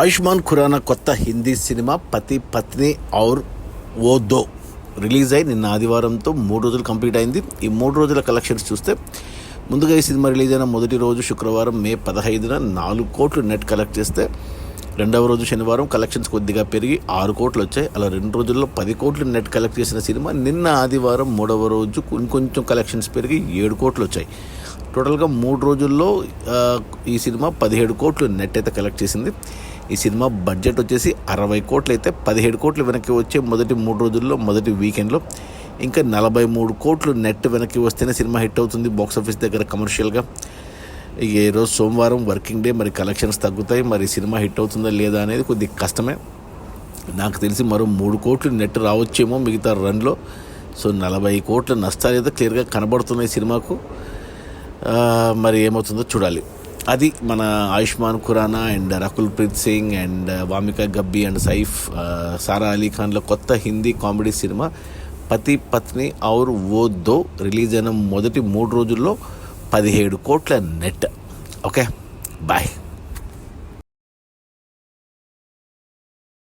ఆయుష్మాన్ ఖురానా కొత్త హిందీ సినిమా పతి పత్ని ఔర్ వో దో రిలీజ్ అయి నిన్న ఆదివారంతో 3 రోజులు కంప్లీట్ అయింది. ఈ 3 రోజుల కలెక్షన్స్ చూస్తే ముందుగా ఈ సినిమా రిలీజ్ అయిన మొదటి రోజు శుక్రవారం మే 15న 4 కోట్లు నెట్ కలెక్ట్ చేస్తే రెండవ రోజు శనివారం కలెక్షన్స్ కొద్దిగా పెరిగి 6 కోట్లు వచ్చాయి. అలా 2 రోజుల్లో 10 కోట్లు నెట్ కలెక్ట్ చేసిన సినిమా నిన్న ఆదివారం మూడవ రోజు కొంచెం కలెక్షన్స్ పెరిగి 7 కోట్లు వచ్చాయి. టోటల్గా 3 రోజుల్లో ఈ సినిమా 17 కోట్లు నెట్ అయితే కలెక్ట్ చేసింది. ఈ సినిమా బడ్జెట్ వచ్చేసి 60 కోట్లు అయితే 17 కోట్లు వెనక్కి వచ్చే మొదటి 3 రోజుల్లో మొదటి వీకెండ్లో ఇంకా 43 కోట్లు నెట్ వెనక్కి వస్తేనే సినిమా హిట్ అవుతుంది బాక్సాఫీస్ దగ్గర కమర్షియల్గా. ఈ రోజు సోమవారం వర్కింగ్ డే, మరి కలెక్షన్స్ తగ్గుతాయి, మరి సినిమా హిట్ అవుతుందా లేదా అనేది కొద్దిగా కష్టమే. నాకు తెలిసి మరో 3 కోట్లు నెట్ రావచ్చేమో మిగతా రన్లో. సో 40 కోట్ల నష్టాలు అయితే క్లియర్గా కనబడుతున్నాయి సినిమాకు. మరి ఏమవుతుందో చూడాలి. అది మన Ayushmann Khurrana and Rakul Preet Singh and Wamiqa Gabbi and Saif Sara Ali ఖాన్ల కొత్త హిందీ కామెడీ సినిమా పతి పత్ని ఔర్ వో దో రిలీజ్ అయిన మొదటి 3 రోజుల్లో 17 కోట్ల నెట్. Okay, bye.